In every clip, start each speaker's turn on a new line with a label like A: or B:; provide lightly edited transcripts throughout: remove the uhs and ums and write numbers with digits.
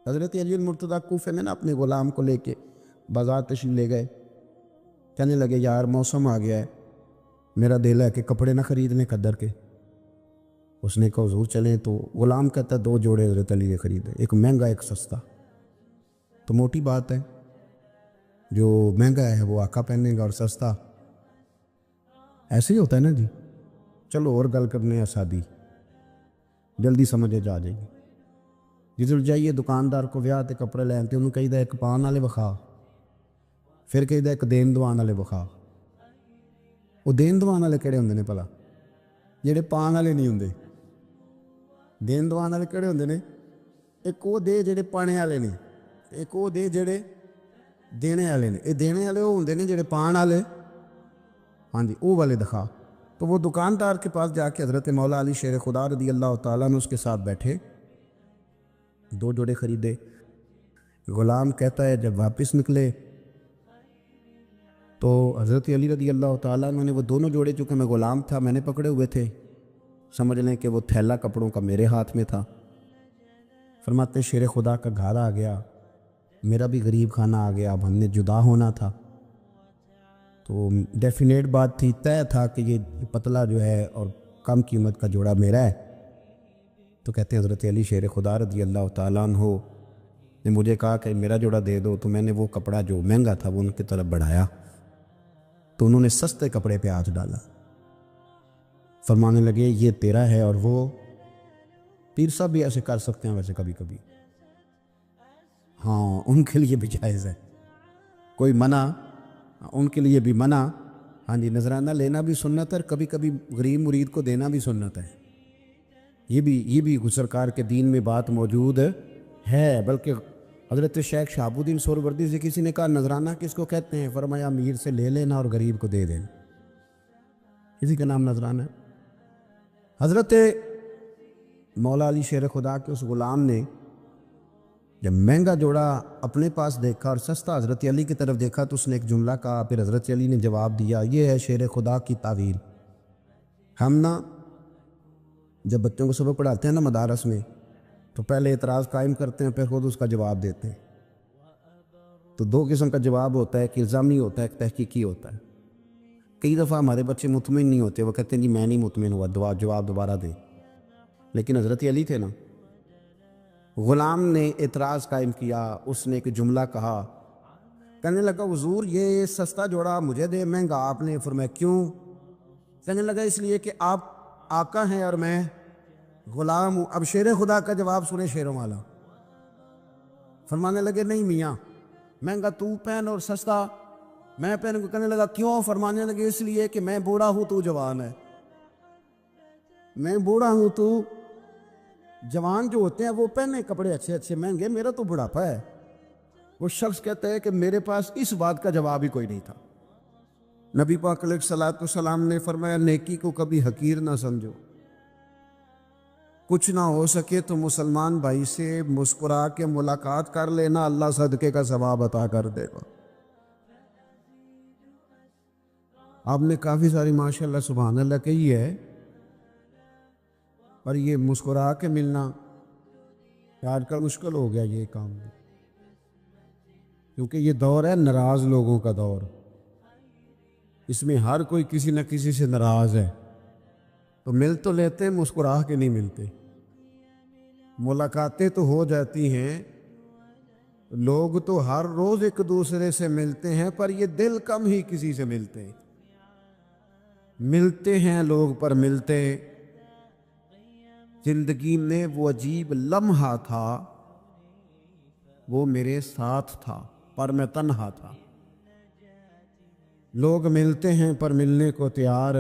A: حضرت علی المرتضیٰ کوفے میں نا اپنے غلام کو لے کے بازار تشریف لے گئے. کہنے لگے یار موسم آ گیا ہے, میرا دل ہے کہ کپڑے نہ خریدنے قدر کے. اس نے کہا حضور چلیں. تو غلام کہتا ہے 2 جوڑے حضرت علی نے خریدے, ایک مہنگا ایک سستا. تو موٹی بات ہے, جو مہنگا ہے وہ آقا پہنے گا اور سستا ایسے ہی ہوتا ہے نا جی. چلو اور گل کرنے ہیں سادی, جلدی سمجھے جا جائے گی. جدھر جائیے دکاندار کو ویاہ تے کپڑے لین تے انہوں کہیدا ایک پان والے وکھا, پھر کہیدا ایک دین دوان والے وکھا. وہ دین دوان والے کہڑے ہوندے نے بھلا؟ جڑے پان والے نہیں ہوندے. دین دوان والے کہڑے ہوندے نے؟ ایک وہ دے جڑے پانے والے نے, ایک وہ دے جڑے دینے والے نے. یہ دینے والے وہ ہوندے نے جڑے پان والے, ہاں جی وہ والے دکھا. تو وہ دکاندار کے پاس جا کے حضرت مولا علی شیر خدا رضی اللہ تعالیٰ نے اس کے ساتھ بیٹھے, 2 جوڑے خریدے. غلام کہتا ہے جب واپس نکلے تو حضرت علی رضی اللہ تعالیٰ نے وہ دونوں جوڑے, چونکہ میں غلام تھا میں نے پکڑے ہوئے تھے, سمجھ لیں کہ وہ تھیلا کپڑوں کا میرے ہاتھ میں تھا. فرماتے ہیں شیر خدا کا گھر آ گیا, میرا بھی غریب خانہ آ گیا, اب ہم نے جدا ہونا تھا. تو ڈیفینیٹ بات تھی, طے تھا کہ یہ پتلا جو ہے اور کم قیمت کا جوڑا میرا ہے. تو کہتے ہیں حضرت علی شیر خدا رضی اللہ تعالیٰ عنہ نے مجھے کہا کہ میرا جوڑا دے دو. تو میں نے وہ کپڑا جو مہنگا تھا وہ ان کی طرف بڑھایا, تو انہوں نے سستے کپڑے پہ ہاتھ ڈالا. فرمانے لگے یہ تیرا ہے. اور وہ پیر صاحب بھی ایسے کر سکتے ہیں ویسے کبھی کبھی, ہاں ان کے لیے بھی جائز ہے, کوئی منع ان کے لیے بھی منع. ہاں جی نذرانہ لینا بھی سنت ہے, اور کبھی کبھی غریب مرید کو دینا بھی سنت ہے. یہ بھی سرکار کے دین میں بات موجود ہے. بلکہ حضرت شیخ شہاب الدین سہروردی سے کسی نے کہا نذرانہ کس کو کہتے ہیں؟ فرمایا امیر سے لے لینا اور غریب کو دے دینا, اسی کا نام نذرانہ ہے. حضرت مولا علی شیر خدا کے اس غلام نے جب مہنگا جوڑا اپنے پاس دیکھا اور سستا حضرت علی کی طرف دیکھا تو اس نے ایک جملہ کہا. پھر حضرت علی نے جواب دیا, یہ ہے شیر خدا کی تعویل. ہم نا جب بچوں کو سبق پڑھاتے ہیں نا مدارس میں, تو پہلے اعتراض قائم کرتے ہیں, پھر خود اس کا جواب دیتے ہیں. تو 2 قسم کا جواب ہوتا ہے, ایک الزامی ہوتا ہے, ایک تحقیقی ہوتا ہے. کئی دفعہ ہمارے بچے مطمئن نہیں ہوتے, وہ کہتے ہیں جی میں نہیں مطمئن ہوا, جواب دوبارہ دیں. لیکن حضرت علی تھے نا, غلام نے اعتراض قائم کیا, اس نے ایک جملہ کہا, کہنے لگا حضور یہ سستا جوڑا مجھے دے, مہنگا آپ نے. فرمایا کیوں؟ کہنے لگا اس لیے کہ آپ آقا ہیں اور میں غلام ہوں. اب شیر خدا کا جواب سنے شیروں والا. فرمانے لگے نہیں میاں, مہنگا تو پہن اور سستا میں پہن. کہنے لگا کیوں؟ فرمانے لگے اس لیے کہ میں بوڑھا ہوں تو جوان ہے. میں بوڑھا ہوں تو جوان جو ہوتے ہیں وہ پہنے کپڑے اچھے اچھے مہنگے, میرا تو بڑھاپا ہے. وہ شخص کہتا ہے کہ میرے پاس اس بات کا جواب ہی کوئی نہیں تھا. نبی پاک علیہ الصلوۃ والسلام نے فرمایا نیکی کو کبھی حقیر نہ سمجھو, کچھ نہ ہو سکے تو مسلمان بھائی سے مسکرا کے ملاقات کر لینا, اللہ صدقے کا ثواب عطا کر دے گا. آپ نے کافی ساری ماشاءاللہ سبحان اللہ کہی ہے, پر یہ مسکرا کے ملنا آج کل مشکل ہو گیا یہ کام, کیونکہ یہ دور ہے ناراض لوگوں کا دور. اس میں ہر کوئی کسی نہ کسی سے ناراض ہے, تو مل تو لیتے مسکرا کے نہیں ملتے. ملاقاتیں تو ہو جاتی ہیں, لوگ تو ہر روز ایک دوسرے سے ملتے ہیں, پر یہ دل کم ہی کسی سے ملتے ہیں. ملتے ہیں لوگ پر ملتے. زندگی میں وہ عجیب لمحہ تھا, وہ میرے ساتھ تھا پر میں تنہا تھا. لوگ ملتے ہیں پر ملنے کو تیار.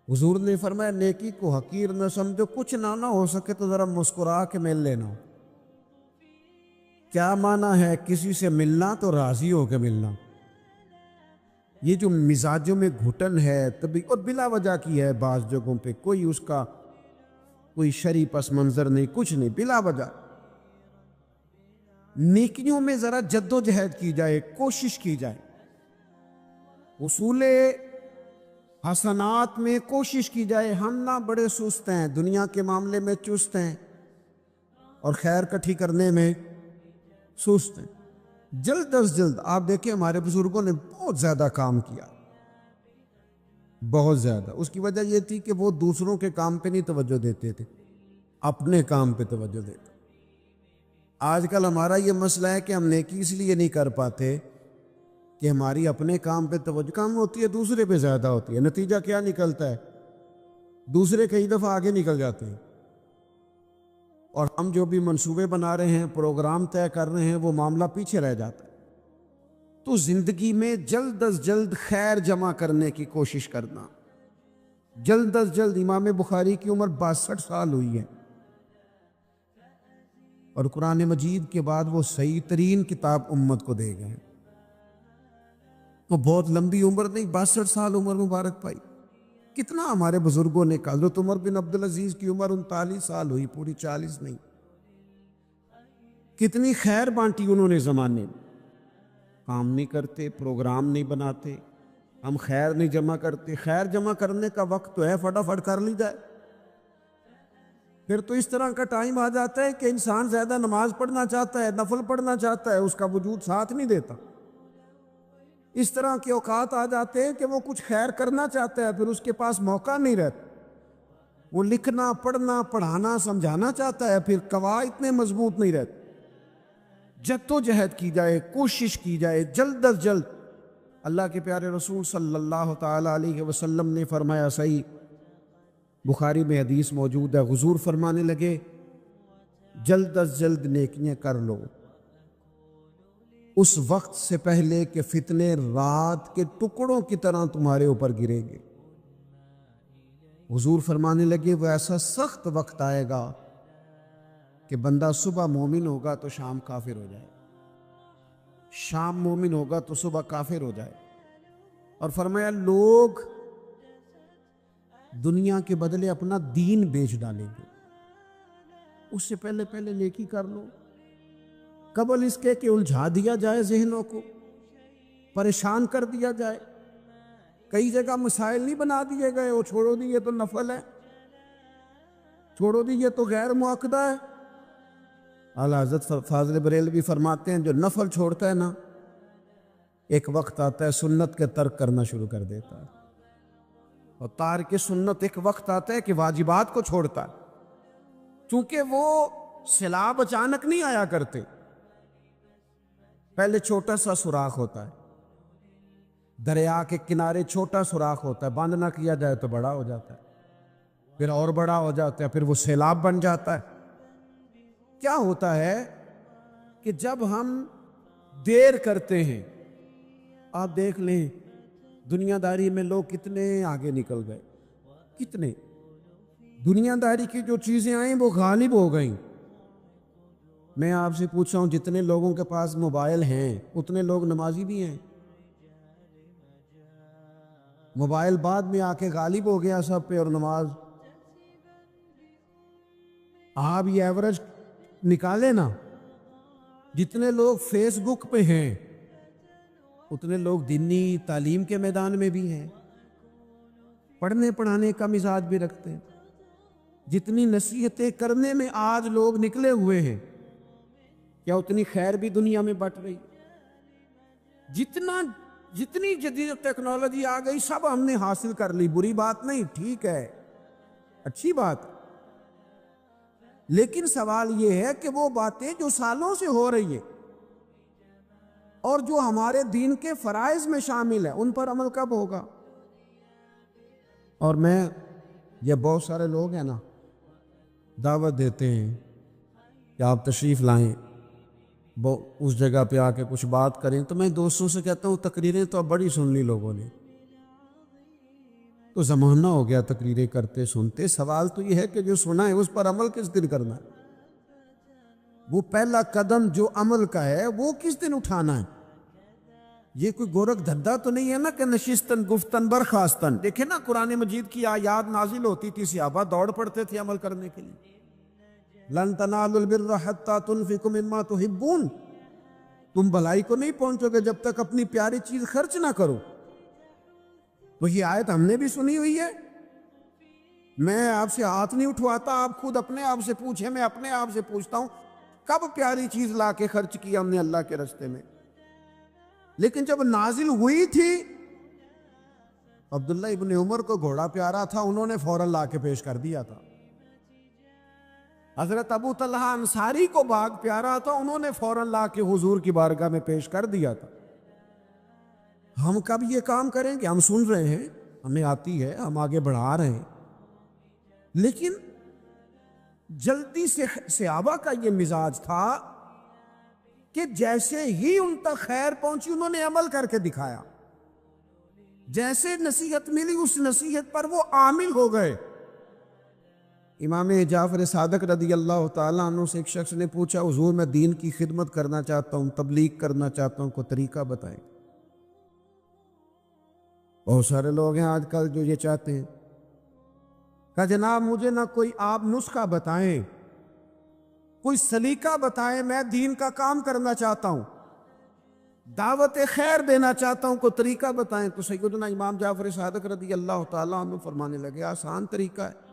A: حضور نے فرمایا نیکی کو حقیر نہ سمجھو, کچھ نہ ہو سکے تو ذرا مسکرا کے مل لینا. کیا معنی ہے کسی سے ملنا؟ تو راضی ہو کے ملنا. یہ جو مزاجوں میں گھٹن ہے تبھی اور بلا وجہ کی ہے, بعض جگہوں پہ کوئی اس کا کوئی شرعی پس منظر نہیں, کچھ نہیں, بلا وجہ. نیکیوں میں ذرا جد و جہد کی جائے, کوشش کی جائے. اصول حسنات میں کوشش کی جائے. ہم نہ بڑے سست ہیں, دنیا کے معاملے میں چست ہیں, اور خیر کٹھی کرنے میں سست ہیں. جلد از جلد آپ دیکھیں ہمارے بزرگوں نے بہت زیادہ کام کیا، بہت زیادہ. اس کی وجہ یہ تھی کہ وہ دوسروں کے کام پہ نہیں توجہ دیتے تھے، اپنے کام پہ توجہ دیتے. آج کل ہمارا یہ مسئلہ ہے کہ ہم نیکی اس لیے نہیں کر پاتے کہ ہماری اپنے کام پہ توجہ کم ہوتی ہے، دوسرے پہ زیادہ ہوتی ہے. نتیجہ کیا نکلتا ہے؟ دوسرے کئی دفعہ آگے نکل جاتے ہیں، اور ہم جو بھی منصوبے بنا رہے ہیں، پروگرام طے کر رہے ہیں، وہ معاملہ پیچھے رہ جاتا ہے. تو زندگی میں جلد از جلد خیر جمع کرنے کی کوشش کرنا. جلد از جلد. امام بخاری کی عمر 62 سال ہوئی ہے، اور قرآن مجید کے بعد وہ صحیح ترین کتاب امت کو دے گئے. وہ بہت لمبی عمر نہیں، 62 سال عمر مبارک پائی. کتنا ہمارے بزرگوں نے کہا. حضرت عمر بن عبدالعزیز کی عمر 39 سال ہوئی، پوری 40 نہیں. کتنی خیر بانٹی انہوں نے زمانے میں. کام نہیں کرتے، پروگرام نہیں بناتے، ہم خیر نہیں جمع کرتے. خیر جمع کرنے کا وقت تو ہے، فٹافٹ کر لی جائے. پھر تو اس طرح کا ٹائم آ جاتا ہے کہ انسان زیادہ نماز پڑھنا چاہتا ہے، نفل پڑھنا چاہتا ہے، اس کا وجود ساتھ نہیں دیتا. اس طرح کے اوقات آ جاتے ہیں کہ وہ کچھ خیر کرنا چاہتا ہے، پھر اس کے پاس موقع نہیں رہتا. وہ لکھنا، پڑھنا، پڑھانا، سمجھانا چاہتا ہے، پھر قواعد اتنے مضبوط نہیں رہتے. جد و جہد کی جائے، کوشش کی جائے جلد از جلد. اللہ کے پیارے رسول صلی اللہ تعالی علیہ وسلم نے فرمایا، صحیح بخاری میں حدیث موجود ہے، حضور فرمانے لگے جلد از جلد نیکیاں کر لو اس وقت سے پہلے کہ فتنے رات کے ٹکڑوں کی طرح تمہارے اوپر گریں گے. حضور فرمانے لگے وہ ایسا سخت وقت آئے گا کہ بندہ صبح مومن ہوگا تو شام کافر ہو جائے، شام مومن ہوگا تو صبح کافر ہو جائے. اور فرمایا لوگ دنیا کے بدلے اپنا دین بیچ ڈالیں گے. اس سے پہلے پہلے نیکی کر لو، قبل اس کے کہ الجھا دیا جائے، ذہنوں کو پریشان کر دیا جائے. کئی جگہ مسائل نہیں بنا دیے گئے، وہ چھوڑو دی یہ تو نفل ہے، چھوڑو دی یہ تو غیر معاقدہ ہے. اعلیٰ حضرت فاضل بریلوی فرماتے ہیں جو نفل چھوڑتا ہے نا، ایک وقت آتا ہے سنت کے ترک کرنا شروع کر دیتا ہے. اور تارک سنت ایک وقت آتا ہے کہ واجبات کو چھوڑتا ہے. چونکہ وہ سیلاب اچانک نہیں آیا کرتے، پہلے چھوٹا سا سوراخ ہوتا ہے، دریا کے کنارے چھوٹا سوراخ ہوتا ہے، بند نہ کیا جائے تو بڑا ہو جاتا ہے، پھر اور بڑا ہو جاتا ہے، پھر وہ سیلاب بن جاتا ہے. کیا ہوتا ہے کہ جب ہم دیر کرتے ہیں، آپ دیکھ لیں دنیا داری میں لوگ کتنے آگے نکل گئے، کتنے دنیا داری کی جو چیزیں آئیں وہ غالب ہو گئیں. میں آپ سے پوچھا ہوں جتنے لوگوں کے پاس موبائل ہیں اتنے لوگ نمازی بھی ہیں. موبائل بعد میں آ کے غالب ہو گیا سب پہ، اور نماز آپ یہ ایوریج نکالے نا، جتنے لوگ فیس بک پہ ہیں اتنے لوگ دینی تعلیم کے میدان میں بھی ہیں، پڑھنے پڑھانے کا مزاج بھی رکھتے ہیں. جتنی نصیحتیں کرنے میں آج لوگ نکلے ہوئے ہیں، کیا اتنی خیر بھی دنیا میں بٹ رہی؟ جتنی جدید ٹیکنالوجی آ گئی سب ہم نے حاصل کر لی، بری بات نہیں، ٹھیک ہے، اچھی بات. لیکن سوال یہ ہے کہ وہ باتیں جو سالوں سے ہو رہی ہیں اور جو ہمارے دین کے فرائض میں شامل ہیں ان پر عمل کب ہوگا؟ اور میں یہ بہت سارے لوگ ہیں نا دعوت دیتے ہیں کہ آپ تشریف لائیں، اس جگہ پہ آ کے کچھ بات کریں، تو میں دوستوں سے کہتا ہوں تقریریں تو اب بڑی سن لی لوگوں نے، تو زمانہ ہو گیا تقریریں کرتے سنتے. سوال تو یہ ہے کہ جو سنا ہے اس پر عمل کس دن کرنا ہے؟ وہ پہلا قدم جو عمل کا ہے وہ کس دن اٹھانا ہے؟ یہ کوئی گورکھ دھندا تو نہیں ہے نا کہ نشستن گفتن برخاستن. دیکھیں نا قرآن مجید کی آیات نازل ہوتی تھی، صحابہ دوڑ پڑتے تھے عمل کرنے کے لیے. لن تنالوا البر حتى تنفقوا مما تحبون، تم بھلائی کو نہیں پہنچو گے جب تک اپنی پیاری چیز خرچ نہ کرو. تو یہ آیت ہم نے بھی سنی ہوئی ہے، میں آپ سے ہاتھ نہیں اٹھواتا، آپ خود اپنے آپ سے پوچھیں، میں اپنے آپ سے پوچھتا ہوں کب پیاری چیز لا کے خرچ کیا ہم نے اللہ کے راستے میں؟ لیکن جب نازل ہوئی تھی، عبداللہ ابن عمر کو گھوڑا پیارا تھا، انہوں نے فوراً لا کے پیش کر دیا تھا۔ حضرت ابو طلحہ انصاری کو باغ پیارا تھا، انہوں نے فوراً لا کے حضور کی بارگاہ میں پیش کر دیا تھا۔ ہم کب یہ کام کریں گے؟ ہم سن رہے ہیں، ہمیں آتی ہے، ہم آگے بڑھا رہے ہیں، لیکن جلدی سے صحابہ کا یہ مزاج تھا کہ جیسے ہی ان تک خیر پہنچی انہوں نے عمل کر کے دکھایا، جیسے نصیحت ملی اس نصیحت پر وہ عامل ہو گئے۔ امام جعفر صادق رضی اللہ تعالیٰ عنہ سے ایک شخص نے پوچھا، حضور میں دین کی خدمت کرنا چاہتا ہوں، تبلیغ کرنا چاہتا ہوں، کوئی طریقہ بتائیں۔ بہت سارے لوگ ہیں آج کل جو یہ چاہتے ہیں، کہا جناب مجھے نہ کوئی آپ نسخہ بتائیں، کوئی سلیقہ بتائیں، میں دین کا کام کرنا چاہتا ہوں، دعوت خیر دینا چاہتا ہوں، کوئی طریقہ بتائیں۔ تو سیدنا امام جعفر صادق رضی اللہ تعالیٰ عنہ فرمانے لگے، آسان طریقہ ہے،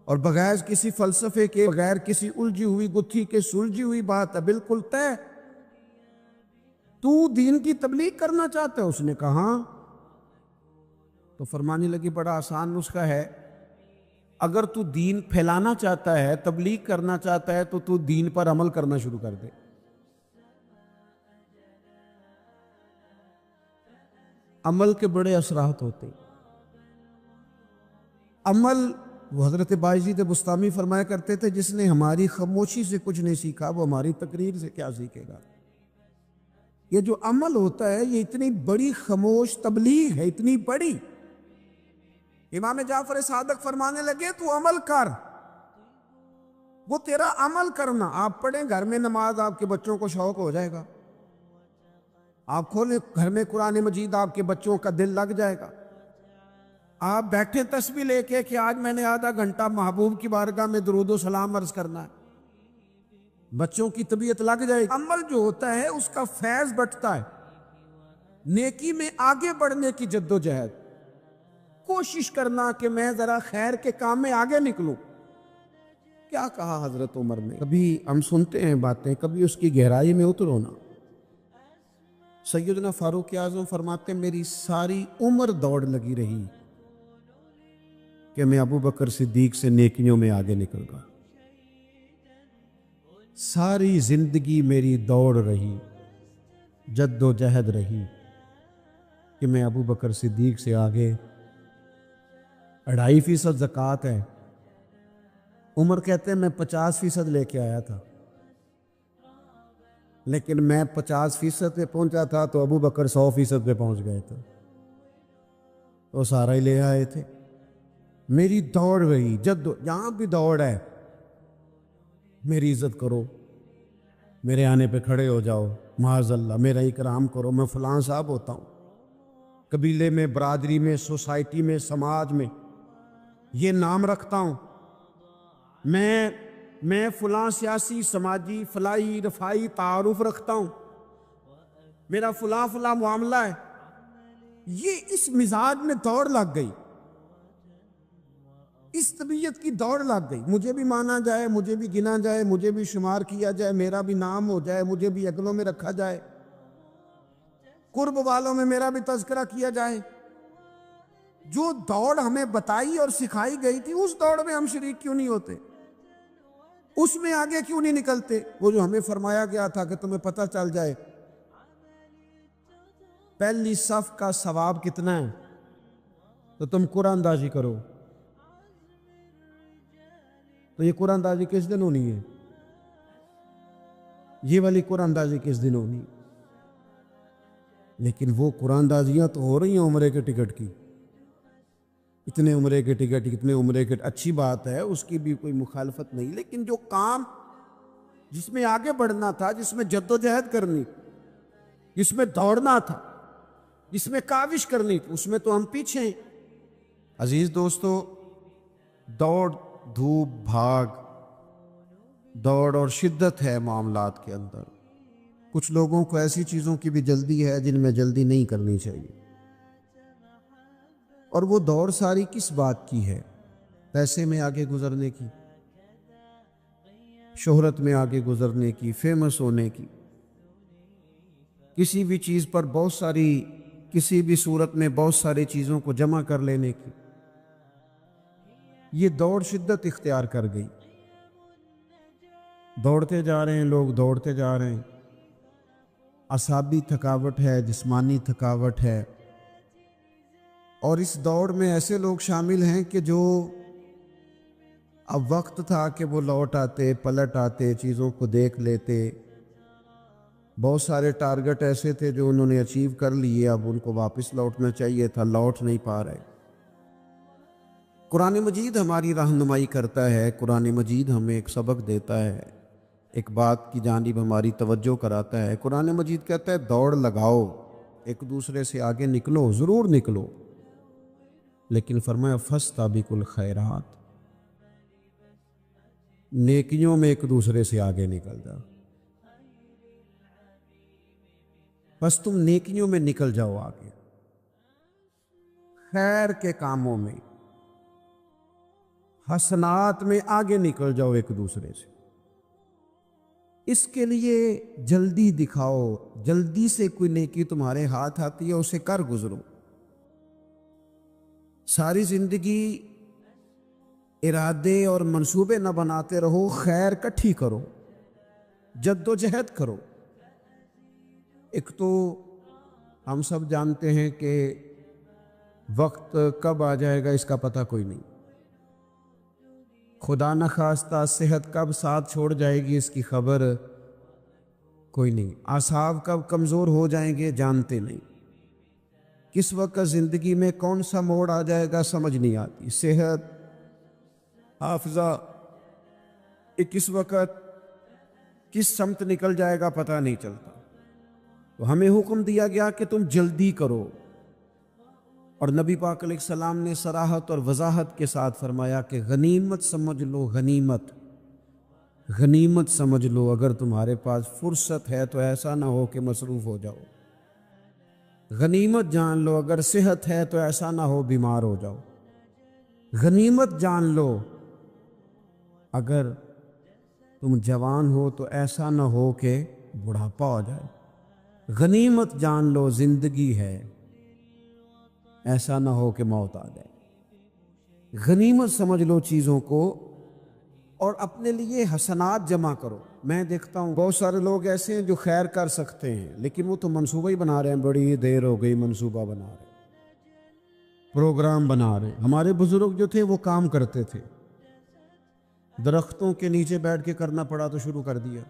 A: اور بغیر کسی فلسفے کے، بغیر کسی الجھی ہوئی گتھی کے، سلجھی ہوئی بات ہے، بالکل طے۔ تو دین کی تبلیغ کرنا چاہتا ہے؟ اس نے کہا ہاں۔ تو فرمانے لگی بڑا آسان نسخہ ہے، اگر تو دین پھیلانا چاہتا ہے، تبلیغ کرنا چاہتا ہے، تو تو دین پر عمل کرنا شروع کر دے۔ عمل کے بڑے اثرات ہوتے ہیں۔ عمل، وہ حضرت بایزید بسطامی فرمایا کرتے تھے، جس نے ہماری خاموشی سے کچھ نہیں سیکھا وہ ہماری تقریر سے کیا سیکھے گا۔ یہ جو عمل ہوتا ہے یہ اتنی بڑی خاموش تبلیغ ہے، اتنی بڑی۔ امام جعفر صادق فرمانے لگے تو عمل کر، وہ تیرا عمل کرنا۔ آپ پڑھیں گھر میں نماز، آپ کے بچوں کو شوق ہو جائے گا، آپ کھولیں گھر میں قرآن مجید، آپ کے بچوں کا دل لگ جائے گا۔ آپ بیٹھے تسبیح لے کے کہ آج میں نے آدھا گھنٹہ محبوب کی بارگاہ میں درود و سلام عرض کرنا ہے، بچوں کی طبیعت لگ جائے گی۔ عمل جو ہوتا ہے اس کا فیض بٹتا ہے، نیکی میں آگے بڑھنے کی جد و جہد، کوشش کرنا کہ میں ذرا خیر کے کام میں آگے نکلوں۔ کیا کہا حضرت عمر نے؟ کبھی ہم سنتے ہیں باتیں، کبھی اس کی گہرائی میں اترو نا۔ سیدنا فاروق اعظم فرماتے ہیں میری ساری عمر دوڑ لگی رہی کہ میں ابو بکر صدیق سے نیکیوں میں آگے نکل گا، ساری زندگی میری دوڑ رہی، جد و جہد رہی کہ میں ابو بکر صدیق سے آگے۔ 2.5% زکوٰۃ ہے، عمر کہتے ہیں میں 50% لے کے آیا تھا، لیکن میں 50% پہ پہنچا تھا تو ابو بکر 100% پہ پہنچ گئے تھے، تو سارا ہی لے آئے تھے۔ میری دوڑ رہی، یہاں بھی دوڑ ہے، میری عزت کرو، میرے آنے پہ کھڑے ہو جاؤ، معاذ اللہ میرا اکرام کرو، میں فلاں صاحب ہوتا ہوں، قبیلے میں، برادری میں، سوسائٹی میں، سماج میں یہ نام رکھتا ہوں، میں فلاں سیاسی، سماجی، فلاحی، رفائی تعارف رکھتا ہوں، میرا فلاں معاملہ ہے۔ یہ اس مزاج میں دوڑ لگ گئی، اس طبیعت کی دوڑ لگ گئی، مجھے بھی مانا جائے، مجھے بھی گنا جائے، مجھے بھی شمار کیا جائے، میرا بھی نام ہو جائے، مجھے بھی اگلوں میں رکھا جائے، قرب والوں میں میرا بھی تذکرہ کیا جائے۔ جو دوڑ ہمیں بتائی اور سکھائی گئی تھی اس دوڑ میں ہم شریک کیوں نہیں ہوتے؟ اس میں آگے کیوں نہیں نکلتے؟ وہ جو ہمیں فرمایا گیا تھا کہ تمہیں پتہ چل جائے پہلی صف کا ثواب کتنا ہے تو تم قرآن اندازی کرو، تو یہ قرآن اندازی کس دن ہونی ہے؟ یہ والی قرآن اندازی کس دن ہونی؟ لیکن وہ قرآن اندازیاں تو ہو رہی ہیں عمرے کے ٹکٹ کی، اتنے عمرے کے ٹکٹ، اتنے عمرے کے، اچھی بات ہے، اس کی بھی کوئی مخالفت نہیں، لیکن جو کام جس میں آگے بڑھنا تھا، جس میں جد و جہد کرنی، جس میں دوڑنا تھا، جس میں کاوش کرنی تھی، اس میں تو ہم پیچھے ہیں۔ عزیز دوستو، دوڑ دھوپ بھاگ، دوڑ اور شدت ہے معاملات کے اندر۔ کچھ لوگوں کو ایسی چیزوں کی بھی جلدی ہے جن میں جلدی نہیں کرنی چاہیے، اور وہ دوڑ ساری کس بات کی ہے؟ پیسے میں آگے گزرنے کی، شہرت میں آگے گزرنے کی، فیمس ہونے کی، کسی بھی چیز پر بہت ساری، کسی بھی صورت میں بہت ساری چیزوں کو جمع کر لینے کی۔ یہ دوڑ شدت اختیار کر گئی، دوڑتے جا رہے ہیں لوگ، دوڑتے جا رہے ہیں، اعصابی تھکاوٹ ہے، جسمانی تھکاوٹ ہے، اور اس دوڑ میں ایسے لوگ شامل ہیں کہ جو اب وقت تھا کہ وہ لوٹ آتے، پلٹ آتے، چیزوں کو دیکھ لیتے، بہت سارے ٹارگٹ ایسے تھے جو انہوں نے اچیو کر لیے، اب ان کو واپس لوٹنا چاہیے تھا، لوٹ نہیں پا رہے۔ قرآن مجید ہماری رہنمائی کرتا ہے، قرآن مجید ہمیں ایک سبق دیتا ہے، ایک بات کی جانب ہماری توجہ کراتا ہے۔ قرآن مجید کہتا ہے دوڑ لگاؤ، ایک دوسرے سے آگے نکلو، ضرور نکلو، لیکن فرمایا فاستبقوا الخیرات، نیکیوں میں ایک دوسرے سے آگے نکل جاؤ، بس تم نیکیوں میں نکل جاؤ آگے، خیر کے کاموں میں، حسنات میں آگے نکل جاؤ ایک دوسرے سے۔ اس کے لیے جلدی دکھاؤ، جلدی سے کوئی نیکی تمہارے ہاتھ آتی ہے اسے کر گزرو۔ ساری زندگی ارادے اور منصوبے نہ بناتے رہو، خیر کٹھی کرو، جد و جہد کرو۔ ایک تو ہم سب جانتے ہیں کہ وقت کب آ جائے گا اس کا پتہ کوئی نہیں، خدا نخواستہ صحت کب ساتھ چھوڑ جائے گی اس کی خبر کوئی نہیں، اعصاب کب کمزور ہو جائیں گے جانتے نہیں، کس وقت زندگی میں کون سا موڑ آ جائے گا سمجھ نہیں آتی، صحت، حافظہ کس وقت کس سمت نکل جائے گا پتہ نہیں چلتا۔ تو ہمیں حکم دیا گیا کہ تم جلدی کرو، اور نبی پاک علیہ السلام نے صراحت اور وضاحت کے ساتھ فرمایا کہ غنیمت سمجھ لو، غنیمت، غنیمت سمجھ لو، اگر تمہارے پاس فرصت ہے تو ایسا نہ ہو کہ مصروف ہو جاؤ، غنیمت جان لو، اگر صحت ہے تو ایسا نہ ہو بیمار ہو جاؤ، غنیمت جان لو، اگر تم جوان ہو تو ایسا نہ ہو کہ بڑھاپا ہو جائے، غنیمت جان لو زندگی ہے، ایسا نہ ہو کہ موت آ جائے۔ غنیمت سمجھ لو چیزوں کو، اور اپنے لیے حسنات جمع کرو۔ میں دیکھتا ہوں بہت سارے لوگ ایسے ہیں جو خیر کر سکتے ہیں لیکن وہ تو منصوبہ ہی بنا رہے ہیں، بڑی دیر ہو گئی منصوبہ بنا رہے ہیں، پروگرام بنا رہے ہیں۔ ہمارے بزرگ جو تھے وہ کام کرتے تھے، درختوں کے نیچے بیٹھ کے کرنا پڑا تو شروع کر دیا،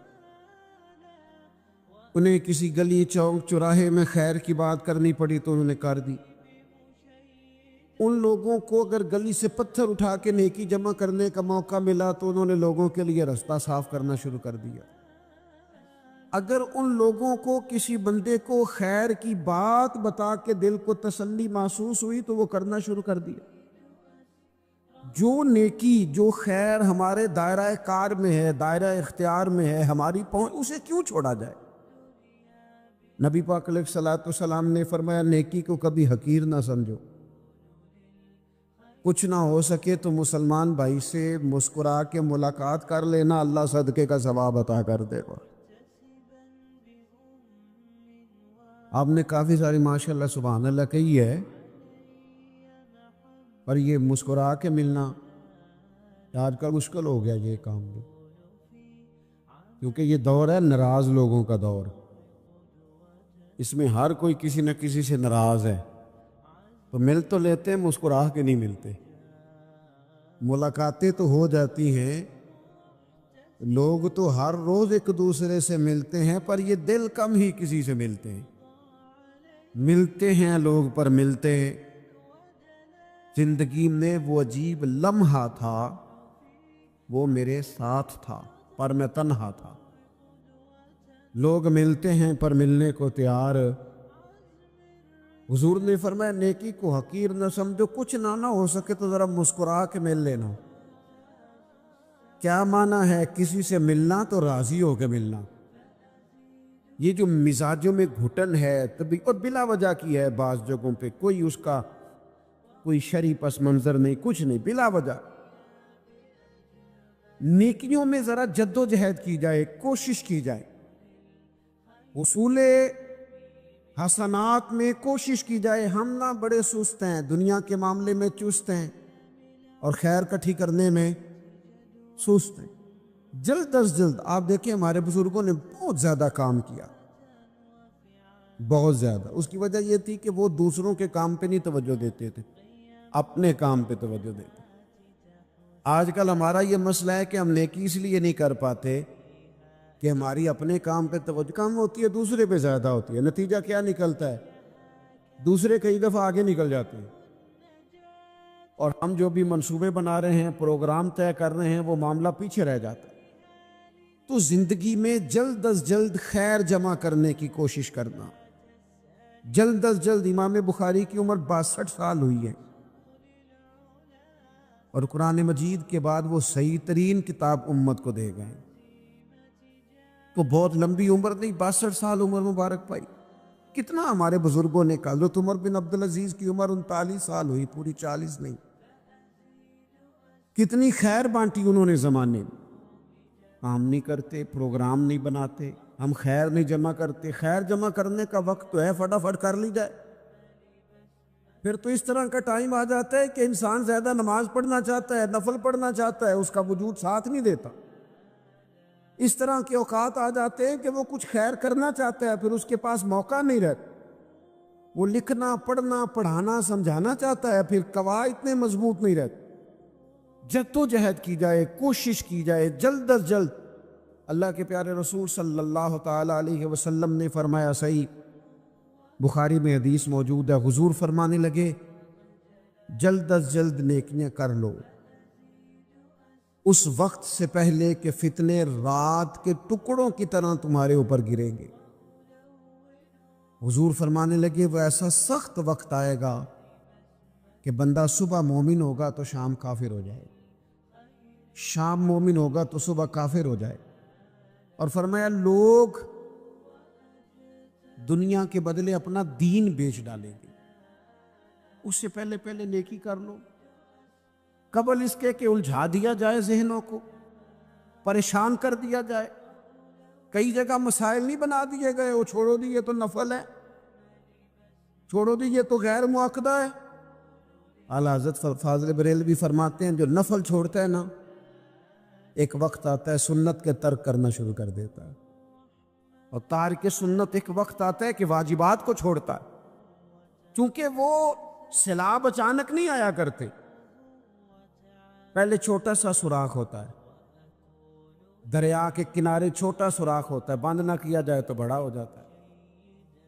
A: انہیں کسی گلی چوک چوراہے میں خیر کی بات کرنی پڑی تو انہوں نے کر دی۔ ان لوگوں کو اگر گلی سے پتھر اٹھا کے نیکی جمع کرنے کا موقع ملا تو انہوں نے لوگوں کے لیے رستہ صاف کرنا شروع کر دیا۔ اگر ان لوگوں کو کسی بندے کو خیر کی بات بتا کے دل کو تسلی محسوس ہوئی تو وہ کرنا شروع کر دیا۔ جو نیکی، جو خیر ہمارے دائرہ کار میں ہے، دائرہ اختیار میں ہے، ہماری پہنچ، اسے کیوں چھوڑا جائے؟ نبی پاک علیہ الصلوۃ والسلام نے فرمایا نیکی کو کبھی حقیر نہ سمجھو، کچھ نہ ہو سکے تو مسلمان بھائی سے مسکرا کے ملاقات کر لینا، اللہ صدقے کا ثواب عطا کر دے گا۔ آپ نے کافی ساری ماشاءاللہ سبحان اللہ کہی ہے، پر یہ مسکرا کے ملنا آج کل مشکل ہو گیا یہ کام بھی، کیونکہ یہ دور ہے ناراض لوگوں کا دور، اس میں ہر کوئی کسی نہ کسی سے ناراض ہے، تو مل تو لیتے ہیں، مسکرا کے نہیں ملتے۔ ملاقاتیں تو ہو جاتی ہیں، لوگ تو ہر روز ایک دوسرے سے ملتے ہیں، پر یہ دل کم ہی کسی سے ملتے ہیں، ملتے ہیں لوگ پر ملتے ہیں۔ زندگی میں وہ عجیب لمحہ تھا، وہ میرے ساتھ تھا پر میں تنہا تھا۔ لوگ ملتے ہیں پر ملنے کو تیار۔ حضور نے فرمایا نیکی کو حقیر نہ سمجھو، کچھ نہ ہو سکے تو ذرا مسکرا کے مل لینا۔ کیا معنی ہے کسی سے ملنا؟ تو راضی ہو کے ملنا۔ یہ جو مزاجوں میں گھٹن ہے اور بلا وجہ کی ہے، بعض جگہوں پہ کوئی اس کا کوئی شرعی پس منظر نہیں، کچھ نہیں، بلا وجہ نیکیوں میں ذرا جد و جہد کی جائے، کوشش کی جائے، اصول حسنات میں کوشش کی جائے۔ ہم نہ بڑے سست ہیں، دنیا کے معاملے میں چست ہیں اور خیر کٹھی کرنے میں سست ہیں۔ جلد از جلد آپ دیکھیں ہمارے بزرگوں نے بہت زیادہ کام کیا، بہت زیادہ۔ اس کی وجہ یہ تھی کہ وہ دوسروں کے کام پہ نہیں توجہ دیتے تھے، اپنے کام پہ توجہ دیتے۔ آج کل ہمارا یہ مسئلہ ہے کہ ہم نیکی اس لیے نہیں کر پاتے کہ ہماری اپنے کام پہ توجہ کم ہوتی ہے، دوسرے پہ زیادہ ہوتی ہے۔ نتیجہ کیا نکلتا ہے؟ دوسرے کئی دفعہ آگے نکل جاتے ہیں، اور ہم جو بھی منصوبے بنا رہے ہیں، پروگرام طے کر رہے ہیں، وہ معاملہ پیچھے رہ جاتا ہے۔ تو زندگی میں جلد از جلد خیر جمع کرنے کی کوشش کرنا، جلد از جلد۔ امام بخاری کی عمر 62 سال ہوئی ہے، اور قرآن مجید کے بعد وہ صحیح ترین کتاب امت کو دے گئے، تو بہت لمبی عمر نہیں، 62 سال عمر مبارک پائی۔ کتنا ہمارے بزرگوں نے کہا، حضرت عمر بن عبدالعزیز کی عمر 39 سال ہوئی، پوری 40 نہیں۔ کتنی خیر بانٹی انہوں نے زمانے میں۔ کام نہیں کرتے، پروگرام نہیں بناتے، ہم خیر نہیں جمع کرتے۔ خیر جمع کرنے کا وقت تو ہے، فٹافٹ کر لی جائے۔ پھر تو اس طرح کا ٹائم آ جاتا ہے کہ انسان زیادہ نماز پڑھنا چاہتا ہے، نفل پڑھنا چاہتا ہے، اس کا وجود ساتھ نہیں دیتا۔ اس طرح کے اوقات آ جاتے ہیں کہ وہ کچھ خیر کرنا چاہتا ہے، پھر اس کے پاس موقع نہیں رہتا۔ وہ لکھنا، پڑھنا، پڑھانا، سمجھانا چاہتا ہے، پھر قواعد اتنے مضبوط نہیں رہتے۔ جد و جہد کی جائے، کوشش کی جائے، جلد از جلد۔ اللہ کے پیارے رسول صلی اللہ تعالی علیہ وسلم نے فرمایا، صحیح بخاری میں حدیث موجود ہے، حضور فرمانے لگے، جلد از جلد نیکیاں کر لو اس وقت سے پہلے کہ فتنے رات کے ٹکڑوں کی طرح تمہارے اوپر گریں گے۔ حضور فرمانے لگے، وہ ایسا سخت وقت آئے گا کہ بندہ صبح مومن ہوگا تو شام کافر ہو جائے، شام مومن ہوگا تو صبح کافر ہو جائے۔ اور فرمایا، لوگ دنیا کے بدلے اپنا دین بیچ ڈالیں گے۔ اس سے پہلے پہلے نیکی کر لو، قبل اس کے کہ الجھا دیا جائے، ذہنوں کو پریشان کر دیا جائے۔ کئی جگہ مسائل نہیں بنا دیے گئے، وہ چھوڑو دی یہ تو نفل ہے، چھوڑو دی یہ تو غیر معاقدہ ہے۔ اعلیٰ حضرت فاضل بریلوی فرماتے ہیں، جو نفل چھوڑتا ہے نا، ایک وقت آتا ہے سنت کے ترک کرنا شروع کر دیتا ہے، اور تارک سنت ایک وقت آتا ہے کہ واجبات کو چھوڑتا ہے۔ چونکہ وہ سیلاب اچانک نہیں آیا کرتے، پہلے چھوٹا سا سوراخ ہوتا ہے، دریا کے کنارے چھوٹا سوراخ ہوتا ہے، بند نہ کیا جائے تو بڑا ہو جاتا ہے،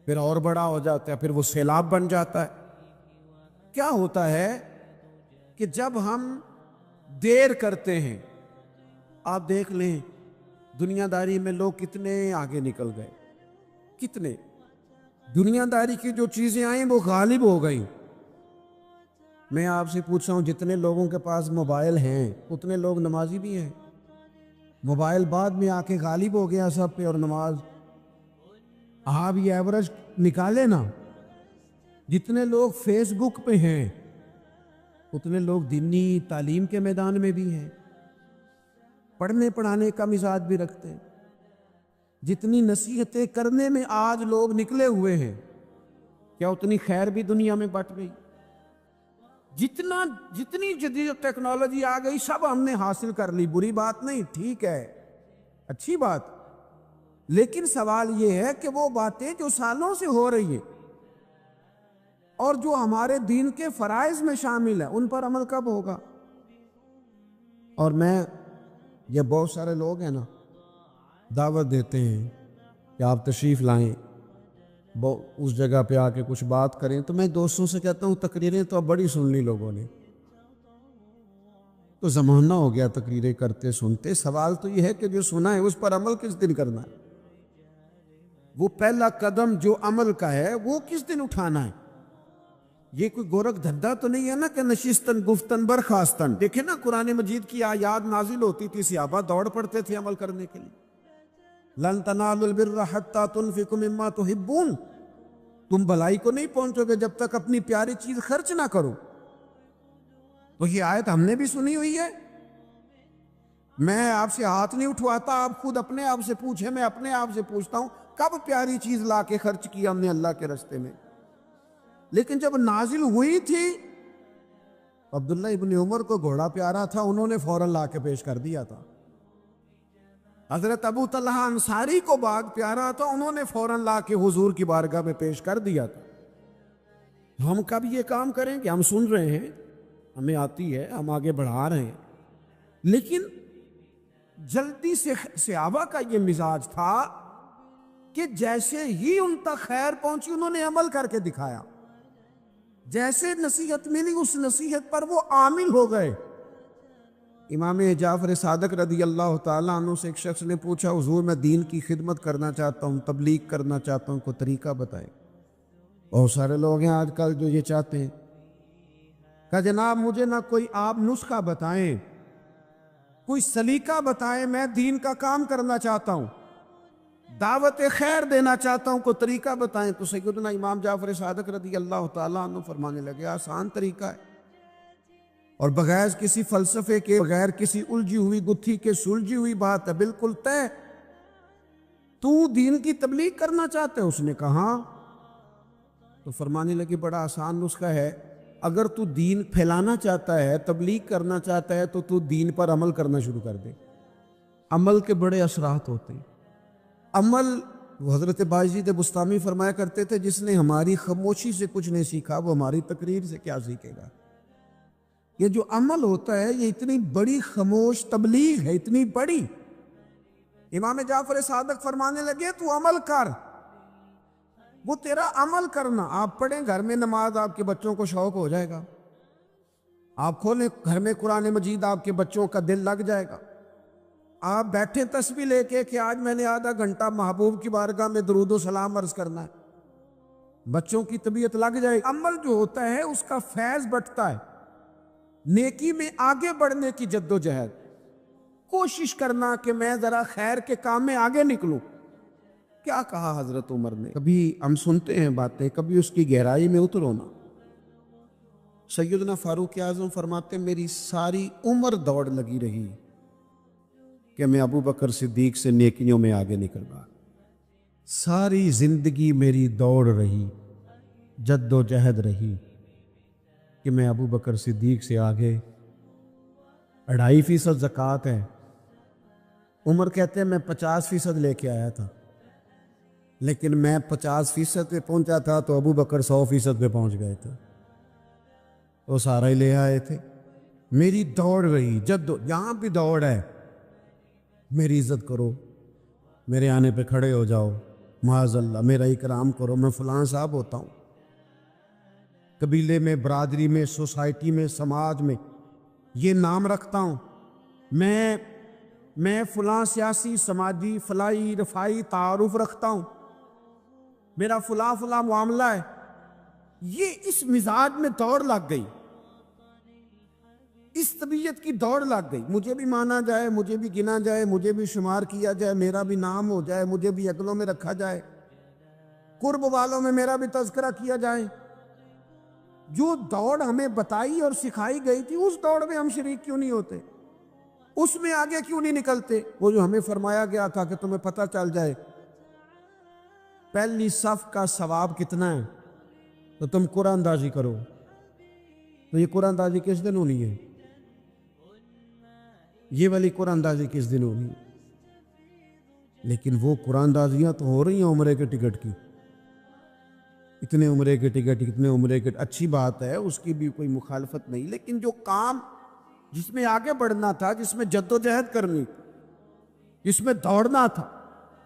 A: پھر اور بڑا ہو جاتا ہے، پھر وہ سیلاب بن جاتا ہے۔ کیا ہوتا ہے کہ جب ہم دیر کرتے ہیں، آپ دیکھ لیں دنیا داری میں لوگ کتنے آگے نکل گئے، کتنے دنیا داری کی جو چیزیں آئیں وہ غالب ہو گئیں۔ میں آپ سے پوچھ رہا ہوں، جتنے لوگوں کے پاس موبائل ہیں اتنے لوگ نمازی بھی ہیں؟ موبائل بعد میں آ کے غالب ہو گیا سب پہ، اور نماز آپ یہ ایوریج نکالے نا، جتنے لوگ فیس بک پہ ہیں اتنے لوگ دینی تعلیم کے میدان میں بھی ہیں، پڑھنے پڑھانے کا مزاج بھی رکھتے ہیں۔ جتنی نصیحتیں کرنے میں آج لوگ نکلے ہوئے ہیں، کیا اتنی خیر بھی دنیا میں بٹ گئی؟ جتنی جدید ٹیکنالوجی آ گئی سب ہم نے حاصل کر لی، بری بات نہیں، ٹھیک ہے، اچھی بات، لیکن سوال یہ ہے کہ وہ باتیں جو سالوں سے ہو رہی ہیں اور جو ہمارے دین کے فرائض میں شامل ہیں، ان پر عمل کب ہوگا؟ اور میں یہ بہت سارے لوگ ہیں نا، دعوت دیتے ہیں کہ آپ تشریف لائیں، اس جگہ پہ آ کے کچھ بات کریں، تو میں دوستوں سے کہتا ہوں تقریریں تو اب بڑی سن لی لوگوں نے، تو زمانہ ہو گیا تقریریں کرتے سنتے۔ سوال تو یہ ہے کہ جو سنا ہے اس پر عمل کس دن کرنا ہے؟ وہ پہلا قدم جو عمل کا ہے وہ کس دن اٹھانا ہے؟ یہ کوئی گورکھ دھندا تو نہیں ہے نا کہ نشستن گفتن برخاستن۔ دیکھیں نا قرآن مجید کی آیات نازل ہوتی تھی، صحابہ دوڑ پڑتے تھے عمل کرنے کے لیے۔ لن تنالوا البر حتى تنفقوا مما تحبون، تم بھلائی کو نہیں پہنچو گے جب تک اپنی پیاری چیز خرچ نہ کرو۔ تو یہ آیت ہم نے بھی سنی ہوئی ہے. میں آپ سے ہاتھ نہیں اٹھواتا, آپ خود اپنے آپ سے پوچھیں. میں اپنے آپ سے پوچھتا ہوں کب پیاری چیز لا کے خرچ کیا ہم نے اللہ کے راستے میں. لیکن جب نازل ہوئی تھی, عبداللہ ابن عمر کو گھوڑا پیارا تھا, انہوں نے فوراً لا کے پیش کر دیا تھا. حضرت ابو طلحہ انصاری کو باغ پیارا تھا, انہوں نے فوراً لا کے حضور کی بارگاہ میں پیش کر دیا تھا. ہم کب یہ کام کریں کہ ہم سن رہے ہیں, ہمیں آتی ہے, ہم آگے بڑھا رہے ہیں, لیکن جلدی سے صحابہ کا یہ مزاج تھا کہ جیسے ہی ان تک خیر پہنچی انہوں نے عمل کر کے دکھایا. جیسے نصیحت ملی اس نصیحت پر وہ عامل ہو گئے. امام جعفر صادق رضی اللہ تعالیٰ عنہ سے ایک شخص نے پوچھا, حضور میں دین کی خدمت کرنا چاہتا ہوں, تبلیغ کرنا چاہتا ہوں, کوئی طریقہ بتائیں. بہت سارے لوگ ہیں آج کل جو یہ چاہتے ہیں. کہا جناب مجھے نہ کوئی آپ نسخہ بتائیں, کوئی سلیقہ بتائیں, میں دین کا کام کرنا چاہتا ہوں, دعوت خیر دینا چاہتا ہوں, کوئی طریقہ بتائیں. تو سیدنا امام جعفر صادق رضی اللہ تعالیٰ عنہ فرمانے لگے, آسان طریقہ ہے, اور بغیر کسی فلسفے کے, بغیر کسی الجھی ہوئی گتھی کے, سلجھی ہوئی بات ہے, بالکل طے. تو دین کی تبلیغ کرنا چاہتے ہے؟ اس نے کہا. تو فرمانے لگے بڑا آسان نسخہ ہے, اگر تو دین پھیلانا چاہتا ہے, تبلیغ کرنا چاہتا ہے, تو دین پر عمل کرنا شروع کر دے. عمل کے بڑے اثرات ہوتے ہیں. عمل, حضرت باجید بستامی فرمایا کرتے تھے, جس نے ہماری خاموشی سے کچھ نہیں سیکھا وہ ہماری تقریر سے کیا سیکھے گا. یہ جو عمل ہوتا ہے یہ اتنی بڑی خاموش تبلیغ ہے, اتنی بڑی. امام جعفر صادق فرمانے لگے تو عمل کر, وہ تیرا عمل کرنا. آپ پڑھیں گھر میں نماز, آپ کے بچوں کو شوق ہو جائے گا. آپ کھولیں گھر میں قرآن مجید, آپ کے بچوں کا دل لگ جائے گا. آپ بیٹھیں تسبیح لے کے کہ آج میں نے آدھا گھنٹہ محبوب کی بارگاہ میں درود و سلام عرض کرنا ہے, بچوں کی طبیعت لگ جائے. عمل جو ہوتا ہے اس کا فیض بٹتا ہے. نیکی میں آگے بڑھنے کی جد و جہد, کوشش کرنا کہ میں ذرا خیر کے کام میں آگے نکلوں. کیا کہا حضرت عمر نے, کبھی ہم سنتے ہیں باتیں, کبھی اس کی گہرائی میں اترو نا. سیدنا فاروق اعظم فرماتے میری ساری عمر دوڑ لگی رہی کہ میں ابو بکر صدیق سے نیکیوں میں آگے نکل رہا. ساری زندگی میری دوڑ رہی, جد و جہد رہی کہ میں ابو بکر صدیق سے آگے. 2.5% زکوٰۃ ہے. عمر کہتے ہیں میں 50% لے کے آیا تھا, لیکن میں 50% پہ پہنچا تھا تو ابو بکر 100% پہ پہنچ گئے تھے, وہ سارا ہی لے آئے تھے. میری دوڑ رہی, یہاں بھی دوڑ ہے. میری عزت کرو, میرے آنے پہ کھڑے ہو جاؤ, معاذ اللہ میرا اکرام کرو, میں فلاں صاحب ہوتا ہوں. قبیلے میں, برادری میں, سوسائٹی میں, سماج میں یہ نام رکھتا ہوں, میں فلاں سیاسی, سماجی, فلاحی, رفائی تعارف رکھتا ہوں, میرا فلاں معاملہ ہے. یہ اس مزاج میں دوڑ لگ گئی, اس طبیعت کی دوڑ لگ گئی. مجھے بھی مانا جائے, مجھے بھی گنا جائے, مجھے بھی شمار کیا جائے, میرا بھی نام ہو جائے, مجھے بھی عقلوں میں رکھا جائے, قرب والوں میں میرا بھی تذکرہ کیا جائے. جو دوڑ ہمیں بتائی اور سکھائی گئی تھی اس دوڑ میں ہم شریک کیوں نہیں ہوتے, اس میں آگے کیوں نہیں نکلتے. وہ جو ہمیں فرمایا گیا تھا کہ تمہیں پتہ چل جائے پہلی صف کا ثواب کتنا ہے تو تم قرآن اندازی کرو. تو یہ قرآن اندازی کس دن ہونی ہے, یہ والی قرآن اندازی کس دن ہونی ہے. لیکن وہ قرآن اندازیاں تو ہو رہی ہیں عمرے کے ٹکٹ کی, اتنے عمرے کے ٹکٹ, اتنے عمرے کے, اچھی بات ہے, اس کی بھی کوئی مخالفت نہیں. لیکن جو کام جس میں آگے بڑھنا تھا, جس میں جد و جہد کرنی تھی, جس میں دوڑنا تھا,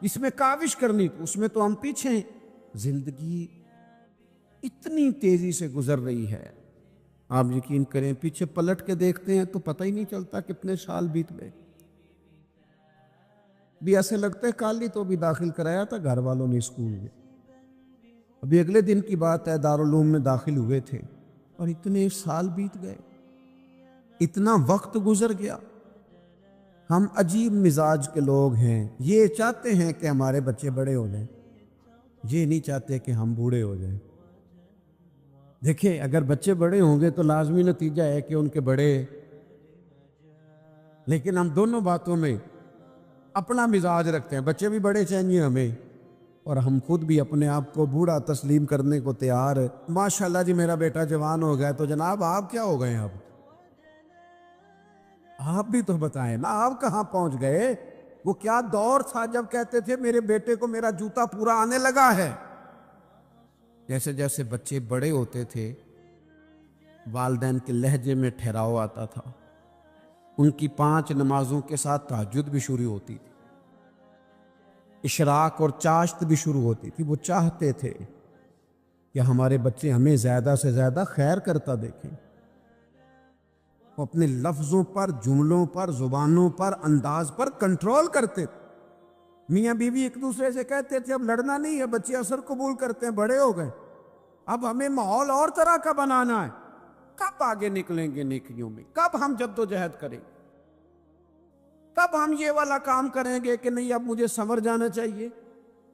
A: جس میں کاوش کرنی تھی, اس میں تو ہم پیچھے ہیں. زندگی اتنی تیزی سے گزر رہی ہے, آپ یقین کریں پیچھے پلٹ کے دیکھتے ہیں تو پتہ ہی نہیں چلتا کتنے سال بیت گئے. بھی ایسے لگتا ہے کل ہی تو بھی داخل کرایا تھا گھر والوں نے اسکول میں, ابھی اگلے دن کی بات ہے دارالعلوم میں داخل ہوئے تھے اور اتنے سال بیت گئے, اتنا وقت گزر گیا. ہم عجیب مزاج کے لوگ ہیں, یہ چاہتے ہیں کہ ہمارے بچے بڑے ہو جائیں, یہ نہیں چاہتے کہ ہم بوڑھے ہو جائیں. دیکھیں اگر بچے بڑے ہوں گے تو لازمی نتیجہ ہے کہ ان کے بڑے، لیکن ہم دونوں باتوں میں اپنا مزاج رکھتے ہیں، بچے بھی بڑے چاہیے ہمیں اور ہم خود بھی اپنے آپ کو بوڑھا تسلیم کرنے کو تیار ہے۔ ماشاءاللہ جی میرا بیٹا جوان ہو گیا، تو جناب آپ کیا ہو گئے؟ اب آپ بھی تو بتائیں نا، آپ کہاں پہنچ گئے؟ وہ کیا دور تھا جب کہتے تھے میرے بیٹے کو میرا جوتا پورا آنے لگا ہے۔ جیسے جیسے بچے بڑے ہوتے تھے والدین کے لہجے میں ٹھہراؤ آتا تھا، ان کی 5 نمازوں کے ساتھ تہجد بھی شروع ہوتی تھی، اشراق اور چاشت بھی شروع ہوتی تھی۔ وہ چاہتے تھے کہ ہمارے بچے ہمیں زیادہ سے زیادہ خیر کرتا دیکھیں۔ وہ اپنے لفظوں پر، جملوں پر، زبانوں پر، انداز پر کنٹرول کرتے تھے۔ میاں بیوی ایک دوسرے سے کہتے تھے اب لڑنا نہیں ہے، بچے اثر قبول کرتے ہیں، بڑے ہو گئے، اب ہمیں ماحول اور طرح کا بنانا ہے۔ کب آگے نکلیں گے نیکیوں میں؟ کب ہم جد و جہد کریں گے؟ کب ہم یہ والا کام کریں گے کہ نہیں اب مجھے سنور جانا چاہیے،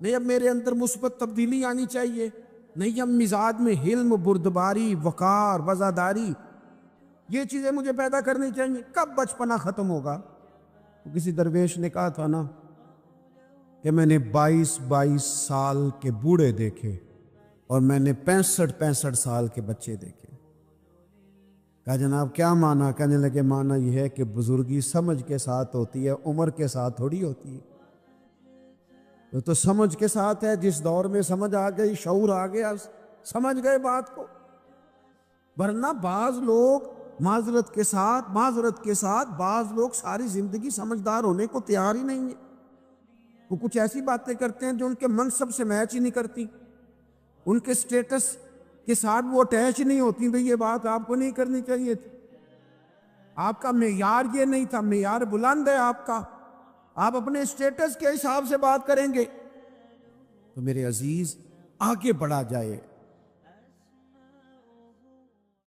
A: نہیں اب میرے اندر مثبت تبدیلی آنی چاہیے، نہیں اب مزاج میں حلم، بردباری، وقار، وفاداری، یہ چیزیں مجھے پیدا کرنی چاہیے؟ کب بچپنا ختم ہوگا؟ کسی درویش نے کہا تھا نا کہ میں نے 22 سال کے بوڑھے دیکھے اور میں نے 65 سال کے بچے دیکھے۔ کہا جناب کیا معنی؟ کہنے لگے معنی یہ ہے کہ بزرگی سمجھ کے ساتھ ہوتی ہے، عمر کے ساتھ تھوڑی ہوتی ہے۔ تو سمجھ کے ساتھ ہے، جس دور میں سمجھ آ گئی، شعور آ گیا، سمجھ گئے بات کو۔ ورنہ بعض لوگ معذرت کے ساتھ بعض لوگ ساری زندگی سمجھدار ہونے کو تیار ہی نہیں ہیں۔ وہ کچھ ایسی باتیں کرتے ہیں جو ان کے منصب سے میچ ہی نہیں کرتی، ان کے سٹیٹس کے ساتھ وہ اٹیچ نہیں ہوتی۔ بھئی یہ بات آپ کو نہیں کرنی چاہیے تھی، آپ کا معیار یہ نہیں تھا، معیار بلند ہے آپ کا، آپ اپنے سٹیٹس کے حساب سے بات کریں گے۔ تو میرے عزیز آگے بڑھا جائے،